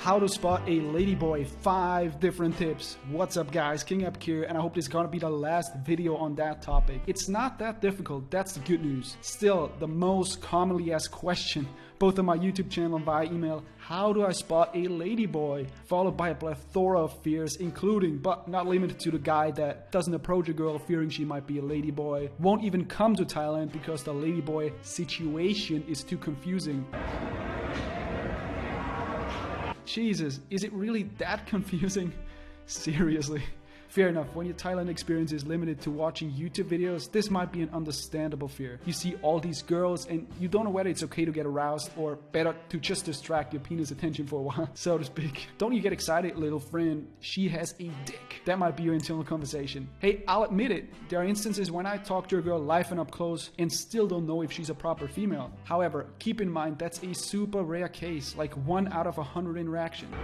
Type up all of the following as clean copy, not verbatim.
How to spot a ladyboy, 5 different tips. What's up guys, King Epic here, and I hope this is gonna be the last video on that topic. It's not that difficult, that's the good news. Still, the most commonly asked question, both on my YouTube channel and via email, how do I spot a ladyboy? Followed by a plethora of fears, including, but not limited to, the guy that doesn't approach a girl fearing she might be a ladyboy, won't even come to Thailand because the ladyboy situation is too confusing. Jesus, is it really that confusing? Seriously. Fair enough, when your Thailand experience is limited to watching YouTube videos, this might be an understandable fear. You see all these girls and you don't know whether it's okay to get aroused or better to just distract your penis attention for a while, so to speak. Don't you get excited, little friend, she has a dick. That might be your internal conversation. Hey, I'll admit it, there are instances when I talk to a girl live and up close and still don't know if she's a proper female. However, keep in mind that's a super rare case, like 1 out of 100 interactions.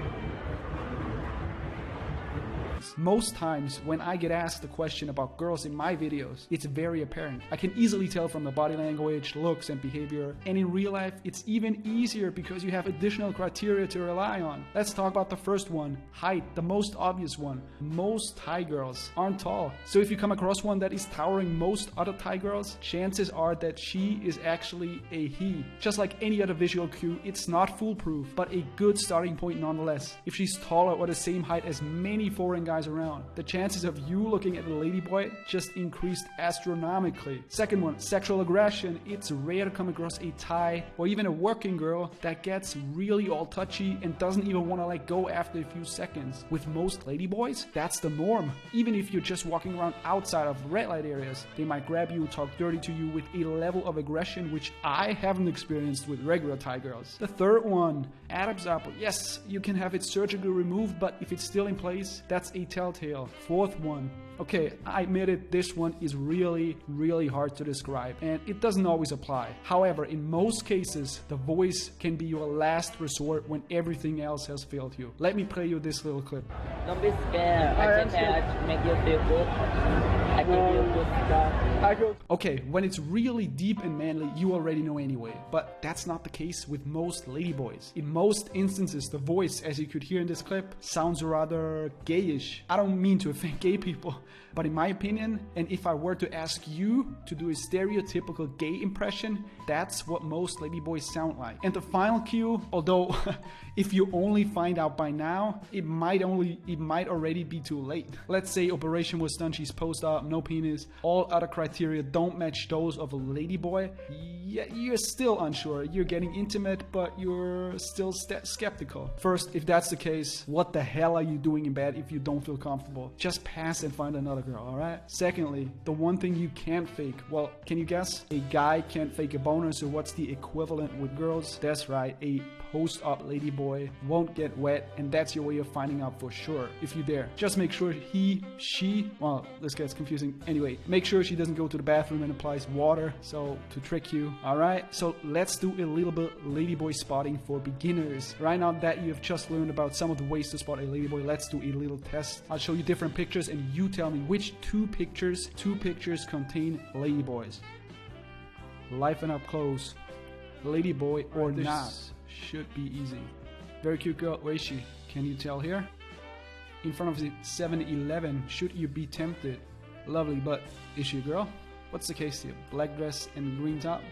Most times when I get asked a question about girls in my videos, it's very apparent. I can easily tell from the body language, looks and behavior, and in real life it's even easier because you have additional criteria to rely on. Let's talk about the first one, height, the most obvious one. Most Thai girls aren't tall, so if you come across one that is towering most other Thai girls, chances are that she is actually a he. Just like any other visual cue, it's not foolproof, but a good starting point nonetheless. If she's taller or the same height as many foreign guys around, the chances of you looking at a ladyboy just increased astronomically. Second one, sexual aggression. It's rare to come across a Thai or even a working girl that gets really all touchy and doesn't even want to let go after a few seconds. With most ladyboys, that's the norm. Even if you're just walking around outside of red light areas, they might grab you, talk dirty to you with a level of aggression which I haven't experienced with regular Thai girls. The third one, Adam's apple. Yes, you can have it surgically removed, but if it's still in place, that's a telltale. Fourth one. Okay, I admit it, this one is really hard to describe and it doesn't always apply. However, in most cases, the voice can be your last resort when everything else has failed you. Let me play you this little clip. Don't be scared. I take care to make you feel good. I give you good stuff. Okay, when it's really deep and manly, you already know anyway. But that's not the case with most ladyboys. In most instances, the voice, as you could hear in this clip, sounds rather gayish. I don't mean to offend gay people, but in my opinion, and if I were to ask you to do a stereotypical gay impression, that's what most ladyboys sound like. And the final cue, although if you only find out by now, it might already be too late. Let's say operation was done, she's post op, no penis, all other criteria don't match those of a ladyboy. Yeah, you're still unsure. You're getting intimate, but you're still skeptical. First, if that's the case, what the hell are you doing in bed if you don't feel comfortable? Just pass and find another girl, alright? Secondly, the one thing you can't fake, well, can you guess? A guy can't fake a boner, so what's the equivalent with girls? That's right, a post-op ladyboy won't get wet, and that's your way of finding out for sure, if you dare. Just make sure she, well, this gets confusing. Anyway, make sure she doesn't go to the bathroom and applies water, so to trick you. Alright, so let's do a little bit ladyboy spotting for beginners. Right now that you have just learned about some of the ways to spot a ladyboy, let's do a little test. I'll show you different pictures and you tell me which two pictures contain ladyboys. Live and up close, ladyboy or not. Should be easy. Very cute girl, where is she? Can you tell here? In front of the 7-Eleven, should you be tempted? Lovely, but is she a girl? What's the case here? Black dress and green top?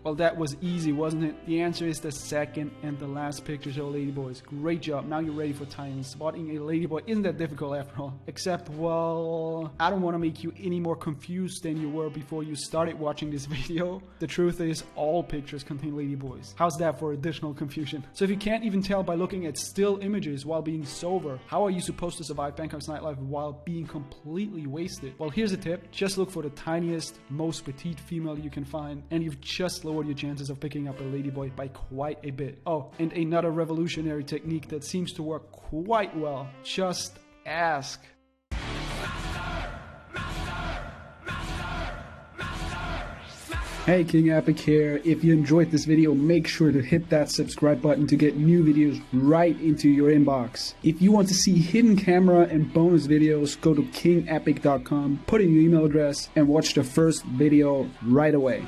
Well, that was easy, wasn't it? The answer is the second and the last picture show ladyboys. Great job. Now you're ready for Thailand. Spotting a ladyboy isn't that difficult after all. Except, well, I don't want to make you any more confused than you were before you started watching this video. The truth is, all pictures contain ladyboys. How's that for additional confusion? So if you can't even tell by looking at still images while being sober, how are you supposed to survive Bangkok's nightlife while being completely wasted? Well, here's a tip. Just look for the tiniest, most petite female you can find, and you've just lowered your chances of picking up a ladyboy by quite a bit. Oh, and another revolutionary technique that seems to work quite well. Just ask. Hey, King Epic here. If you enjoyed this video, make sure to hit that subscribe button to get new videos right into your inbox. If you want to see hidden camera and bonus videos, go to kingepic.com, put in your email address, and watch the first video right away.